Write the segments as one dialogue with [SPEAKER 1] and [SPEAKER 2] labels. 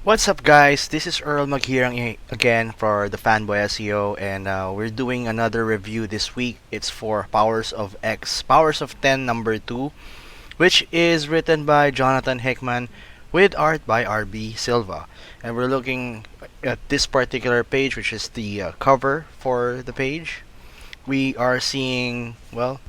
[SPEAKER 1] What's up, guys? This is Earl Maghirang again for the Fanboy SEO, and we're doing another review this week. It's for Powers of X, Powers of 10 number 2, which is written by Jonathan Hickman with art by RB Silva. And we're looking at this particular page, which is the cover for the page. We are seeing, well,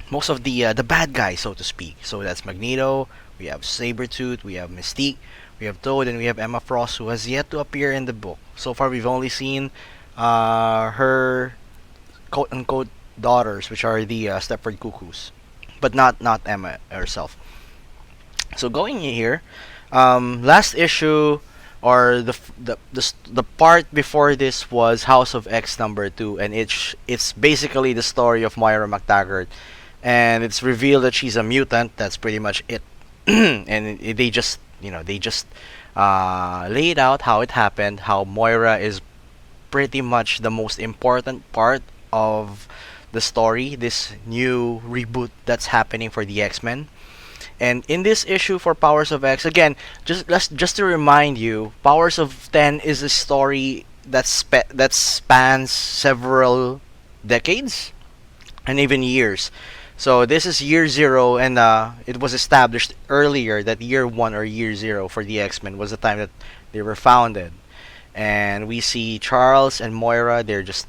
[SPEAKER 1] most of the bad guys, so to speak. So that's Magneto, we have Sabretooth, we have Mystique, we have Toad, and we have Emma Frost, who has yet to appear in the book. So far, we've only seen her quote-unquote daughters, which are the Stepford Cuckoos, but not Emma herself. So going in here, last issue or the part before this was House of X number 2, and it's basically the story of Moira McTaggart, and it's revealed that she's a mutant. That's pretty much it. And they just laid out how it happened, how Moira is pretty much the most important part of the story, this new reboot that's happening for the X-Men. And in this issue for Powers of X, again, just to remind you, Powers of 10 is a story that spans several decades and even years. So this is year zero, and it was established earlier that year one or year zero for the X-Men was the time that they were founded. And we see Charles and Moira, they're just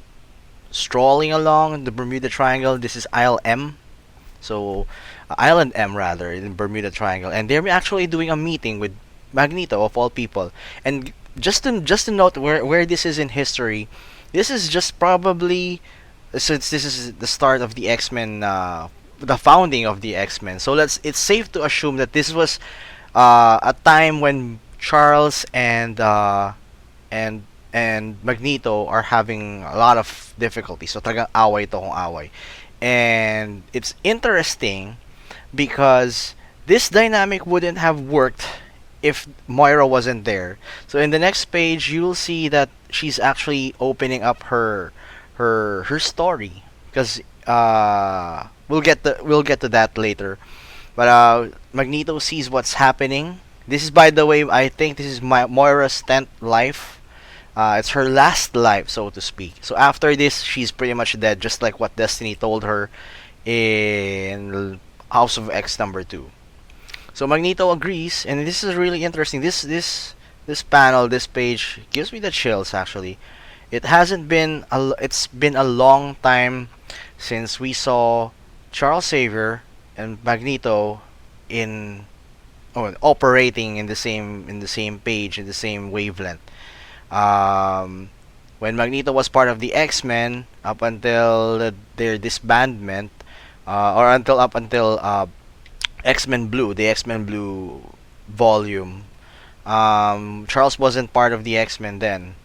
[SPEAKER 1] strolling along the Bermuda Triangle. This is Isle M. So, Island M rather, in Bermuda Triangle. And they're actually doing a meeting with Magneto, of all people. And just to note where this is in history, this is just probably, since this is the start of the X-Men, the founding of the X-Men. So it's safe to assume that this was a time when Charles and Magneto are having a lot of difficulty. So talagang away to kung away. And it's interesting because this dynamic wouldn't have worked if Moira wasn't there. So in the next page, you'll see that she's actually opening up her story, because we'll get to that later. But Magneto sees what's happening. This is, by the way, I think this is Moira's 10th life. It's her last life, so to speak. So after this, she's pretty much dead, just like what Destiny told her in House of X number 2. So Magneto agrees, and this is really interesting. This panel, this page gives me the chills actually. It's been a long time since we saw Charles Xavier and Magneto in operating in the same page, in the same wavelength. When Magneto was part of the X-Men up until their disbandment, or up until X-Men Blue, the X-Men Blue volume. Charles wasn't part of the X-Men then,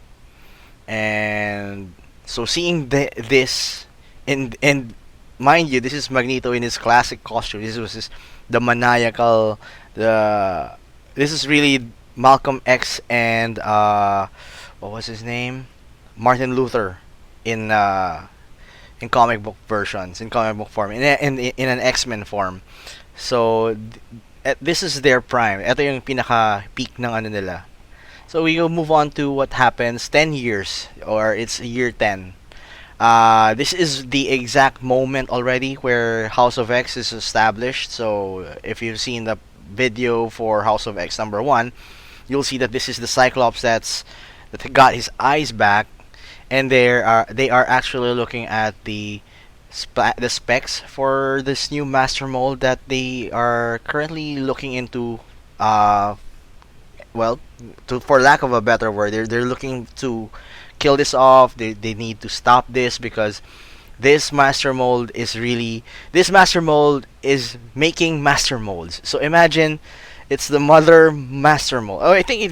[SPEAKER 1] and so seeing this, and mind you, this is Magneto in his classic costume. This was the maniacal, this is really Malcolm X and what was his name? Martin Luther in comic book versions, in comic book form, in an X-Men form. So this is their prime. Ito yung pinaka peak ng ano nila. So we will move on to what happens 10 years, or it's year 10. This is the exact moment already where House of X is established. So if you've seen the video for House of X number 1, you'll see that this is the Cyclops that got his eyes back, and they are actually looking at the specs for this new master mold that they are currently looking into. Well, for lack of a better word, they're looking to kill this off. They need to stop this, because this master mold is making master molds. So imagine it's the mother master mold. Oh, I think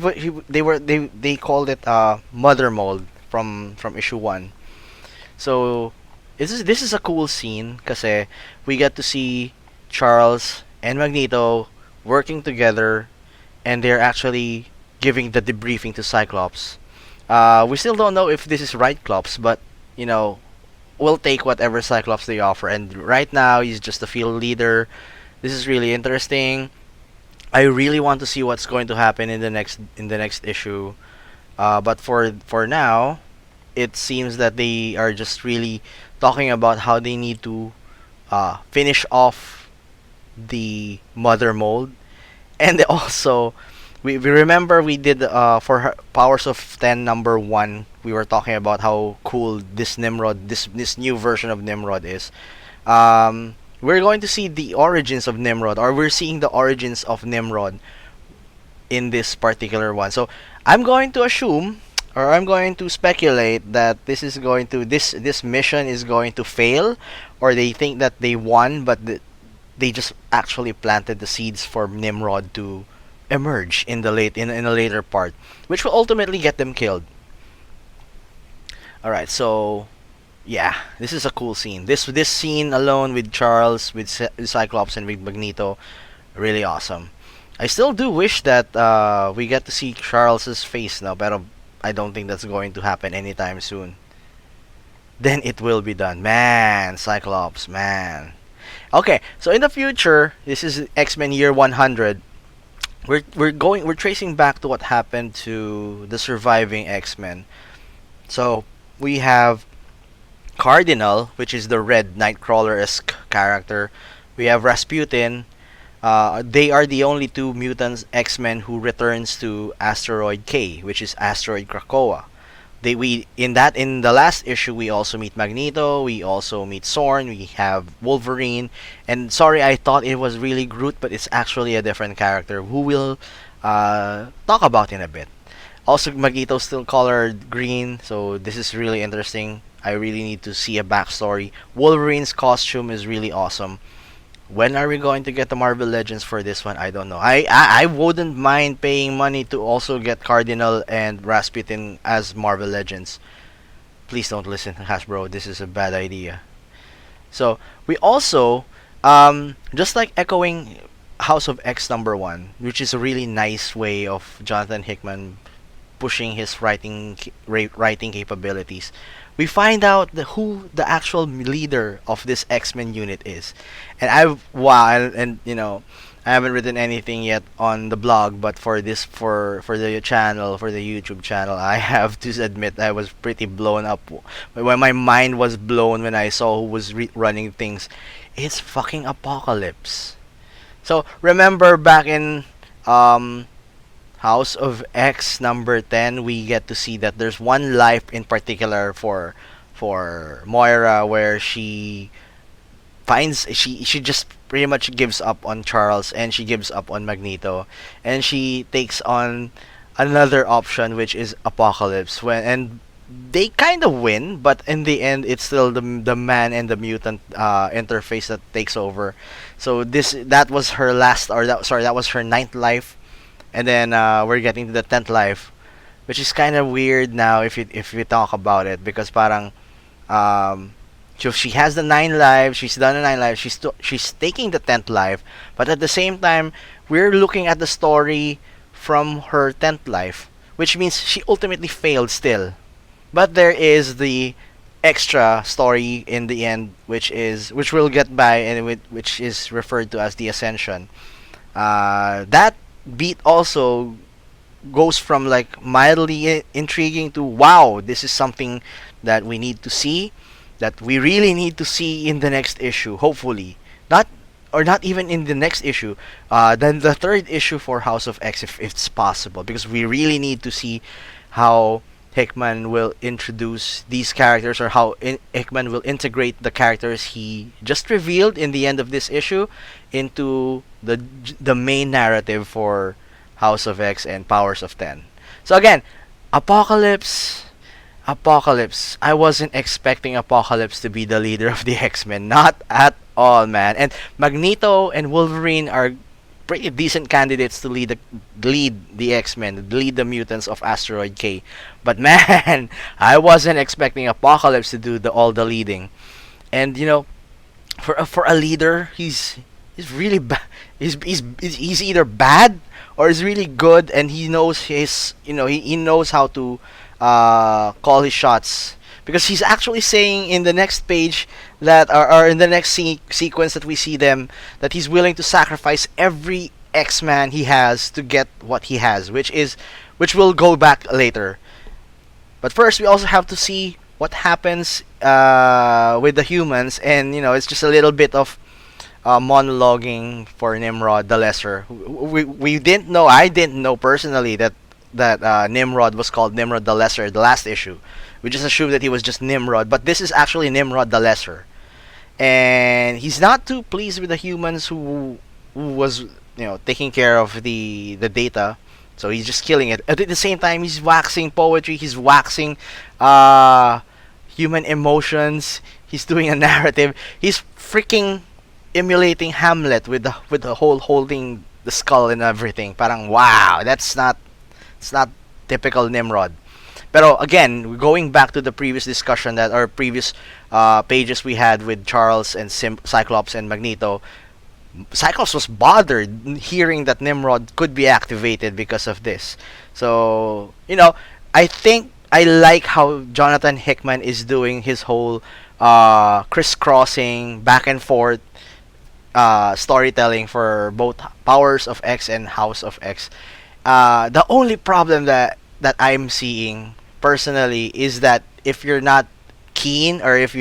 [SPEAKER 1] they called it mother mold from issue 1. So this is a cool scene kasi we get to see Charles and Magneto working together, and they're actually giving the debriefing to Cyclops. We still don't know if this is Cyclops, but we'll take whatever Cyclops they offer. And right now, he's just a field leader. This is really interesting. I really want to see what's going to happen in the next issue. But for now, it seems that they are just really talking about how they need to finish off the mother mold, and also we remember we did for Powers of 10 number 1, we were talking about how cool this Nimrod, this new version of Nimrod is. We're going to see the origins of Nimrod, or we're seeing the origins of Nimrod in this particular one. So I'm going to assume, or I'm going to speculate that this mission is going to fail, or they think that they won, but they just actually planted the seeds for Nimrod to emerge in a later part, which will ultimately get them killed. All right, so yeah, this is a cool scene. This scene alone with Charles, with Cyclops, and with Magneto, really awesome. I still do wish that we get to see Charles's face now, but I don't think that's going to happen anytime soon. Then it will be done, man. Cyclops, man. Okay, so in the future, this is X-Men Year 100. We're tracing back to what happened to the surviving X-Men. So we have Cardinal, which is the red Nightcrawler-esque character. We have Rasputin. They are the only two mutants X-Men who returns to Asteroid K, which is Asteroid Krakoa. In the last issue we also meet Magneto, we also meet Zorn, we have Wolverine, and sorry, I thought it was really Groot, but it's actually a different character who we'll talk about in a bit. Also, Magneto's still colored green, so this is really interesting. I really need to see a backstory. Wolverine's costume is really awesome. When are we going to get the Marvel Legends for this one? I don't know. I wouldn't mind paying money to also get Cardinal and Rasputin as Marvel Legends. Please don't listen, Hasbro. This is a bad idea. So we also, just like echoing House of X number 1, which is a really nice way of Jonathan Hickman pushing his writing capabilities, we find out who the actual leader of this X-Men unit is. And I haven't written anything yet on the blog, but for the channel, for the YouTube channel, I have to admit I was pretty blown up when my mind was blown when I saw who was running things. It's fucking Apocalypse. So remember back in House of X number 10, we get to see that there's one life in particular for Moira where she just pretty much gives up on Charles, and she gives up on Magneto, and she takes on another option, which is Apocalypse, and they kind of win, but in the end it's still the man and the mutant interface that takes over. So that was her last, or that was her ninth life, and then we're getting to the 10th life, which is kind of weird now if we talk about it, because parang so she has the 9 lives, she's done the 9 lives, she's taking the 10th life, but at the same time we're looking at the story from her 10th life, which means she ultimately failed still. But there is the extra story in the end, which we'll get by, and which is referred to as the Ascension. That beat also goes from like mildly intriguing to wow, this is something that we need to see, that we really need to see in the next issue, hopefully. Not even in the next issue, then the third issue for House of X, if it's possible, because we really need to see how Hickman will introduce these characters, or how Hickman will integrate the characters he just revealed in the end of this issue into the main narrative for House of X and Powers of 10. So again, Apocalypse. I wasn't expecting Apocalypse to be the leader of the X-Men. Not at all, man. And Magneto and Wolverine are pretty decent candidates to lead the X-Men, lead the mutants of Asteroid K. But man, I wasn't expecting Apocalypse to do all the leading. And for a leader, he's really bad. He's either bad or is really good, and he knows he knows how to call his shots, because he's actually saying in the next page that, or in the next sequence that we see them, that he's willing to sacrifice every X-Man he has to get what he has, which will go back later. But first, we also have to see what happens with the humans, and it's just a little bit of monologuing for Nimrod the Lesser. We didn't know. I didn't know personally that Nimrod was called Nimrod the Lesser the last issue. We just assumed that he was just Nimrod, but this is actually Nimrod the Lesser, and he's not too pleased with the humans who was taking care of the data. So he's just killing it. At the same time, he's waxing poetry. He's waxing uh, human emotions. He's doing a narrative. He's freaking emulating Hamlet with the whole holding the skull and everything. Parang wow, it's not typical Nimrod. Pero again, going back to the previous discussion that or previous pages we had with Charles and Cyclops and Magneto, Cyclops was bothered hearing that Nimrod could be activated because of this. So, I think I like how Jonathan Hickman is doing his whole crisscrossing, back and forth storytelling for both Powers of X and House of X. The only problem that I'm seeing personally is that if you're not keen, or if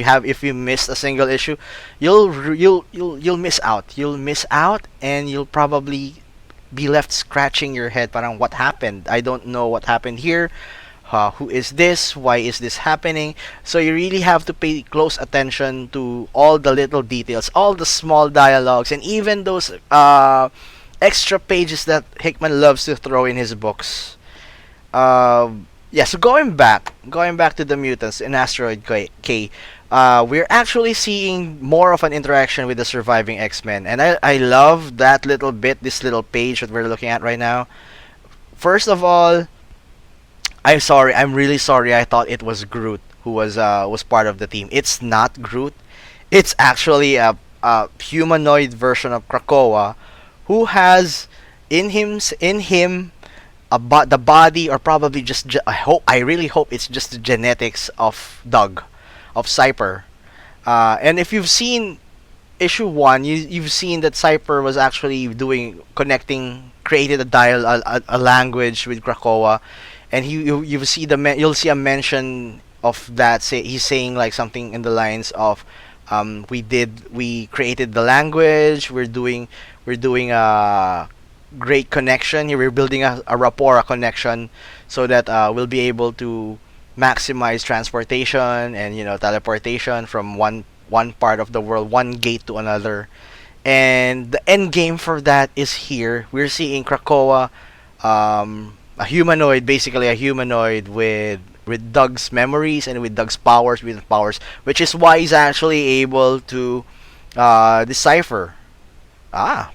[SPEAKER 1] you missed a single issue, you'll miss out. You'll miss out, and you'll probably be left scratching your head. Parang what happened? I don't know what happened here. Who is this? Why is this happening? So you really have to pay close attention to all the little details, all the small dialogues, and even those extra pages that Hickman loves to throw in his books. Yeah, so going back to the mutants in Asteroid K, we're actually seeing more of an interaction with the surviving X-Men, and I love that little bit, this little page that we're looking at right now. First of all, I'm really sorry. I thought it was Groot who was part of the team. It's not Groot. It's actually a humanoid version of Krakoa, who has in him the body, or probably just I really hope it's just the genetics of Doug, of Cyper. And if you've seen issue 1, you've seen that Cyper was actually created a a language with Krakoa, and you'll see a mention of that. He's saying like something in the lines of, we created the language. We're doing a great connection here. We're building a rapport, a connection, so that we'll be able to maximize transportation and teleportation from one part of the world, one gate to another. And the end game for that is here. We're seeing Krakoa, a humanoid, basically a humanoid with Doug's memories and with Doug's powers, which is why he's actually able to decipher.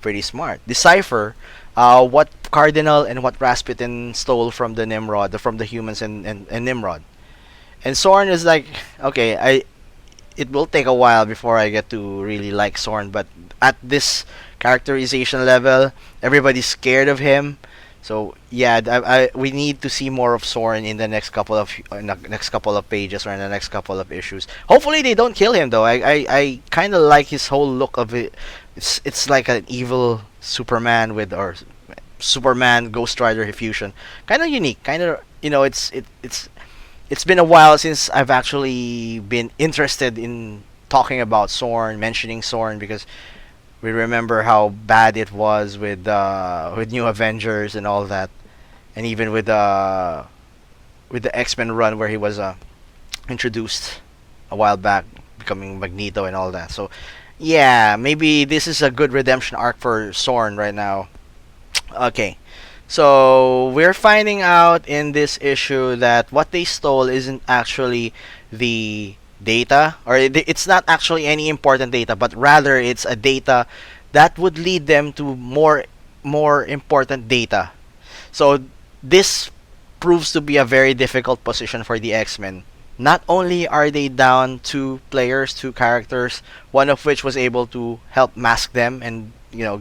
[SPEAKER 1] Pretty smart. Decipher what Cardinal and what Rasputin stole from from the humans and Nimrod. And Sorn is like, okay, it will take a while before I get to really like Sorn, but at this characterization level, everybody's scared of him. So yeah, we need to see more of Soren in the next couple of pages, or in the next couple of issues. Hopefully they don't kill him though. I kind of like his whole look of it. It's like an evil Superman or Superman Ghost Rider fusion. Kind of unique. Kind of it's been a while since I've actually been interested in talking about Sorn, mentioning Sorn, because we remember how bad it was with New Avengers and all that, and even with the X-Men run where he was introduced a while back, becoming Magneto and all that. So yeah, maybe this is a good redemption arc for Sorn right now. Okay. So we're finding out in this issue that what they stole isn't actually the data, or it's not actually any important data, but rather it's a data that would lead them to more important data. So this proves to be a very difficult position for the X-Men. Not only are they down two characters, one of which was able to help mask them and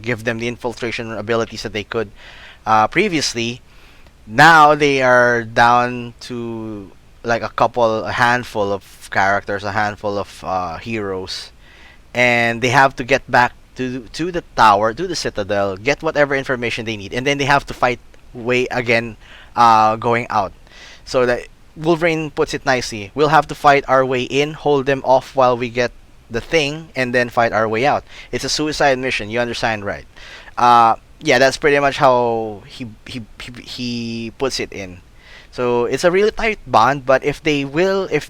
[SPEAKER 1] give them the infiltration abilities that they could previously. Now they are down to like a handful of characters, a handful of heroes, and they have to get back to the tower, to the citadel, get whatever information they need, and then they have to fight way again, going out. So that Wolverine puts it nicely. We'll have to fight our way in, hold them off while we get the thing, and then fight our way out. It's a suicide mission. You understand, right? Yeah, that's pretty much how he puts it in. So it's a really tight bond, but if they win, if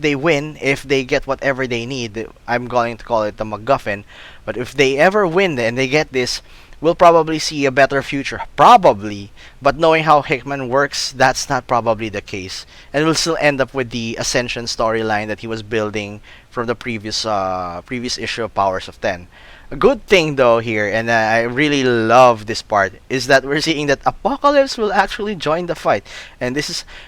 [SPEAKER 1] they get whatever they need, I'm going to call it the MacGuffin. But if they ever win and they get this, we'll probably see a better future. Probably. But knowing how Hickman works, that's not probably the case. And we'll still end up with the Ascension storyline that he was building from the previous issue of Powers of 10. A good thing though here, and I really love this part, is that we're seeing that Apocalypse will actually join the fight. And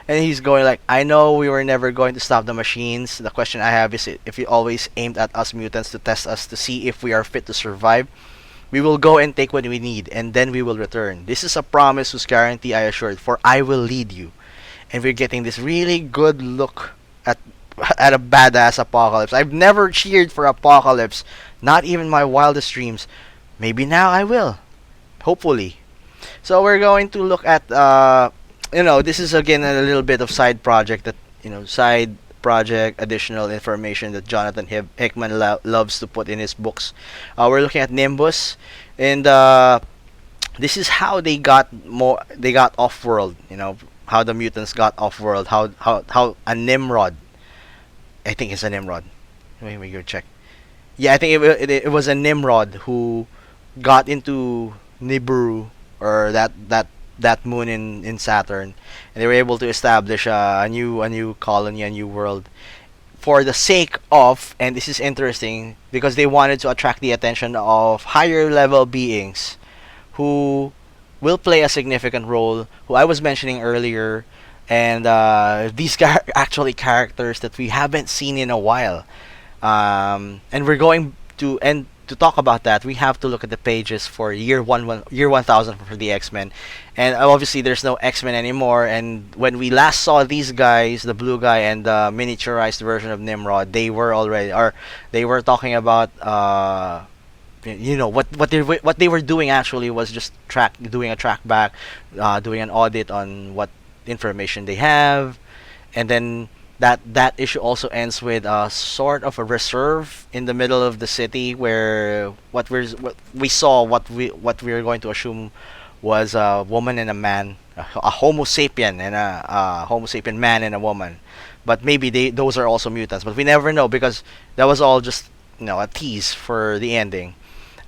[SPEAKER 1] he's going like, I know we were never going to stop the machines. The question I have is if you always aimed at us mutants to test us to see if we are fit to survive. We will go and take what we need, and then we will return. This is a promise whose guarantee I assured, for I will lead you. And we're getting this really good look at at a badass Apocalypse. I've never cheered for Apocalypse, not even my wildest dreams. Maybe now I will. Hopefully. So we're going to look at this is again a little bit of side project that side project additional information that Jonathan Hickman loves to put in his books. We're looking at Nimbus, and this is how they got off world. How the mutants got off world. How a Nimrod. I think it's a Nimrod. Wait, we go check. Yeah, I think it was a Nimrod who got into Nibiru, or that moon in Saturn, and they were able to establish a new colony, a new world, for the sake of, and this is interesting because they wanted to attract the attention of higher level beings who will play a significant role, who I was mentioning earlier, and these are actually characters that we haven't seen in a while. And we're going to talk about that. We have to look at the pages for year 1000 for the X-Men, and obviously there's no X-Men anymore. And when we last saw these guys, the blue guy and the miniaturized version of Nimrod, they were talking about what they were doing actually was just doing a track back, doing an audit on what information they have, and then that issue also ends with a sort of a reserve in the middle of the city where what we saw what we were going to assume was a woman and a man, a Homo sapien and a Homo sapien man and a woman, but maybe those are also mutants, but we never know because that was all just a tease for the ending.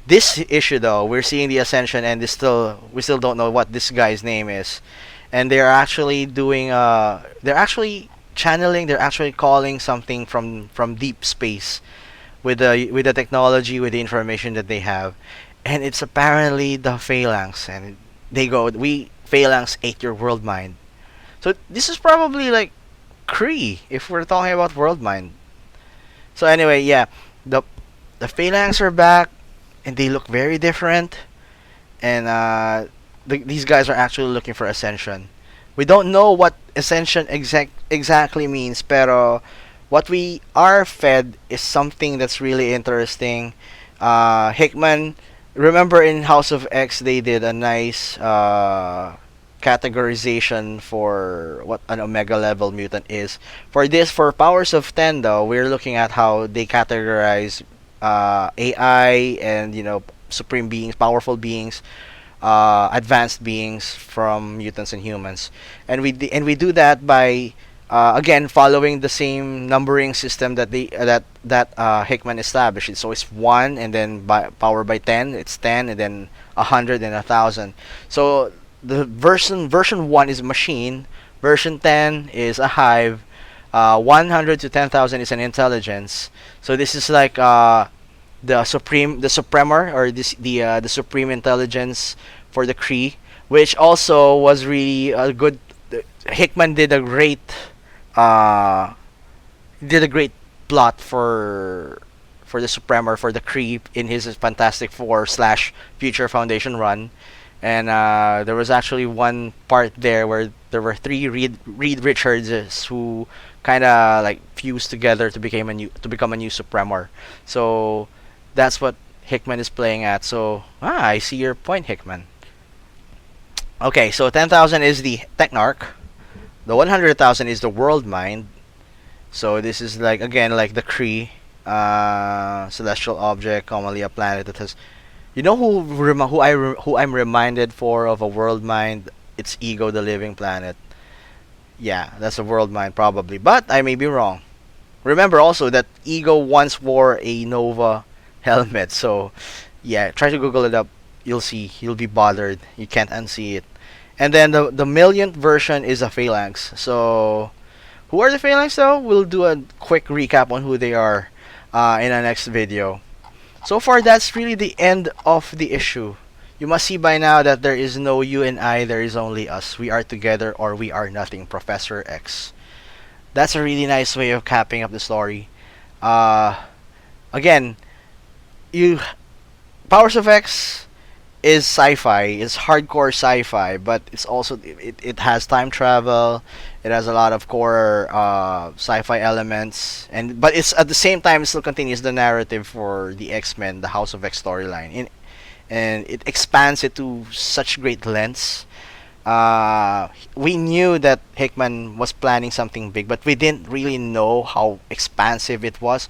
[SPEAKER 1] This issue though, we're seeing the Ascension, and we still don't know what this guy's name is, and they're actually doing they're actually calling something from deep space with the technology, with the information that they have, and it's apparently the Phalanx, and they go, we Phalanx ate your world mind. So this is probably like Kree if we're talking about world mind. So anyway, yeah, the Phalanx are back, and they look very different, and these guys are actually looking for Ascension. We don't know what Ascension exactly means, pero what we are fed is something that's really interesting. Hickman, remember in House of X, they did a nice categorization for what an Omega level mutant is. For Powers of 10 though, we're looking at how they categorize AI and supreme beings, powerful beings, advanced beings from mutants and humans, and we do that by again following the same numbering system that Hickman established. So it's 1, and then power by 10, it's 10, and then 100 and 1,000. So the version 1 is machine, version 10 is a hive, 100 to 10,000 is an intelligence. So this is like the supremor, or the supreme intelligence for the Kree, which also was really a good. Hickman did a great plot for the supremor, for the Kree, in his Fantastic Four / Future Foundation run, and there was actually one part there where there were 3 Reed Richards who kind of like fused together to become a new supremor. So that's what Hickman is playing at. So, I see your point, Hickman. Okay, so 10,000 is the Technarch. The 100,000 is the World Mind. So this is like, again, like the Kree, celestial object, commonly a planet that has. You know who I'm reminded for of a World Mind? It's Ego, the Living Planet. Yeah, that's a World Mind probably, but I may be wrong. Remember also that Ego once wore a Nova helmet, so yeah, try to Google it up. You'll see. You'll be bothered. You can't unsee it. And then the millionth version is a Phalanx. So who are the Phalanx though? We'll do a quick recap on who they are in our next video. So far, that's really the end of the issue. You must see by now that there is no you and I, there is only us. We are together or we are nothing, Professor X. That's a really nice way of capping up the story. Again, you Powers of X is sci-fi. It's hardcore sci-fi, but it's also it has time travel. It has a lot of core sci-fi elements, and but it's at the same time it still continues the narrative for the X-Men, the House of X storyline, and it expands it to such great lengths. We knew that Hickman was planning something big, but we didn't really know how expansive it was.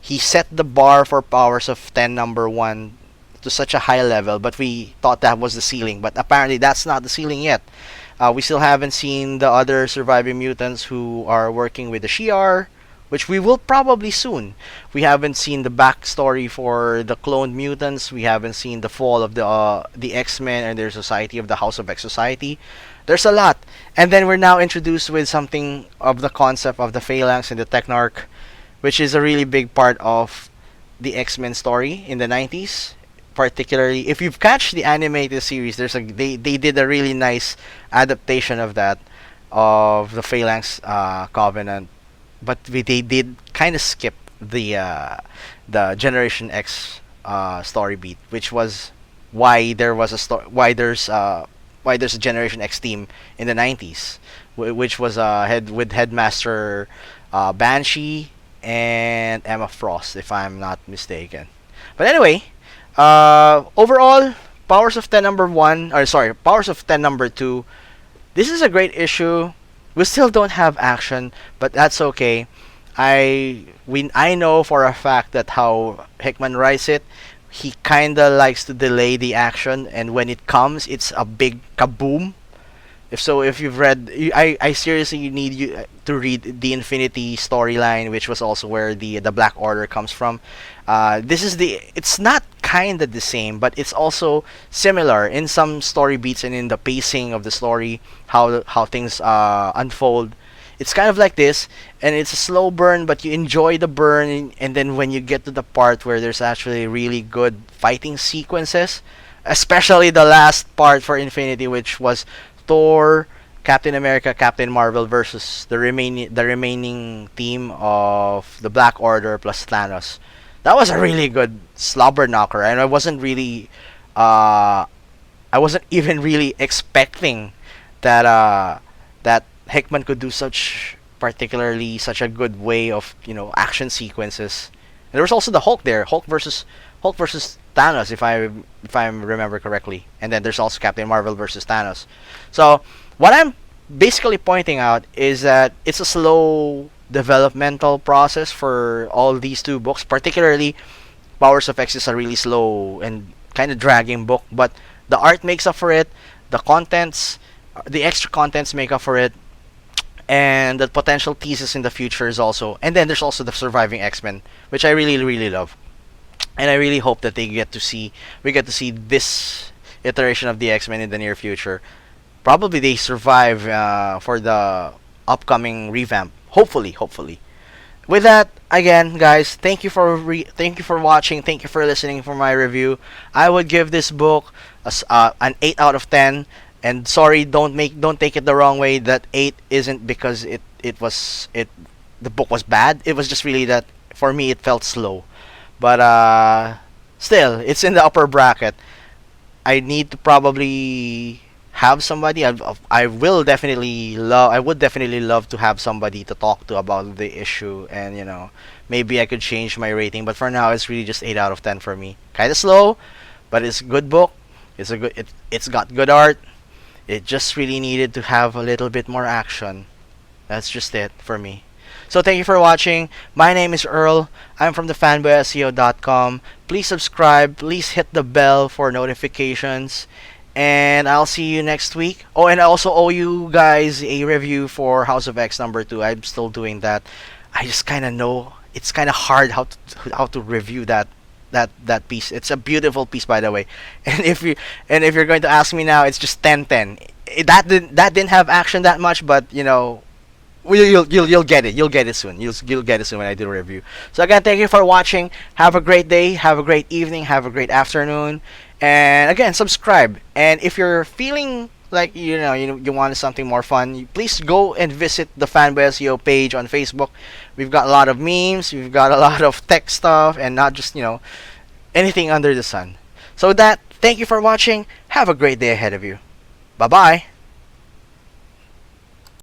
[SPEAKER 1] He set the bar for Powers of 10 number 1 to such a high level, but we thought that was the ceiling. But apparently that's not the ceiling yet. We still haven't seen the other surviving mutants who are working with the Shi'ar, which we will probably soon. We haven't seen the backstory for the cloned mutants. We haven't seen the fall of the X-Men and their society of the House of X Society. There's a lot. And then we're now introduced with something of the concept of the Phalanx and the Technarch, which is a really big part of the X-Men story in the 90s. Particularly, if you've catched the animated series, they did a really nice adaptation of that, of the Phalanx Covenant, but they did kind of skip the Generation X story beat, which was why there was why there's a Generation X team in the 90s, which was with Headmaster Banshee and Emma Frost, if I'm not mistaken. But anyway. Overall, Powers of 10 number 1, or sorry, Powers of 10 number 2, this is a great issue. We still don't have action, but that's okay. I know for a fact that how Hickman writes it, he kinda likes to delay the action, and when it comes, it's a big kaboom. If you've read, I seriously need you to read the Infinity storyline, which was also where the Black Order comes from. It's not kinda the same, but it's also similar in some story beats and in the pacing of the story, how things unfold. It's kind of like this, and it's a slow burn, but you enjoy the burn, and then when you get to the part where there's actually really good fighting sequences, especially the last part for Infinity, which was Thor, Captain America, Captain Marvel versus the remaining team of the Black Order plus Thanos. That was a really good slobber knocker, and I wasn't even really expecting that that Hickman could do such a good way of action sequences. And there was also the Hulk there, Hulk versus Thanos, if I remember correctly. And then there's also Captain Marvel versus Thanos. So what I'm basically pointing out is that it's a slow developmental process for all these two books. Particularly, Powers of X is a really slow and kind of dragging book, but the art makes up for it. The extra contents make up for it, and the potential teases in the future is also. And then there's also the surviving X-Men, which I really really love. And I really hope that we get to see this iteration of the X-Men in the near future. Probably they survive for the upcoming revamp. Hopefully. With that, again, guys, thank you for watching. Thank you for listening for my review. I would give this book an 8 out of 10. And sorry, don't take it the wrong way. That 8 isn't because the book was bad. It was just really that for me it felt slow. But still, it's in the upper bracket. I need to probably have somebody. I would definitely love to have somebody to talk to about the issue, and maybe I could change my rating. But for now, it's really just 8 out of 10 for me. Kind of slow, but it's a good book. It's got good art. It just really needed to have a little bit more action. That's just it for me. So thank you for watching. My name is Earl. I'm from the fanboyseo.com. Please subscribe. Please hit the bell for notifications. And I'll see you next week. Oh, and I also owe you guys a review for House of X number 2. I'm still doing that. I just kind of know it's kind of hard how to review that piece. It's a beautiful piece, by the way. And if you're going to ask me now, it's just 10-10. That didn't have action that much, but you'll get it. You'll get it soon. You'll get it soon when I do a review. So again, thank you for watching. Have a great day. Have a great evening. Have a great afternoon. And again, subscribe. And if you're feeling like you want something more fun, please go and visit the Fanboy SEO page on Facebook. We've got a lot of memes. We've got a lot of tech stuff, and not just anything under the sun. So with that, thank you for watching. Have a great day ahead of you. Bye bye.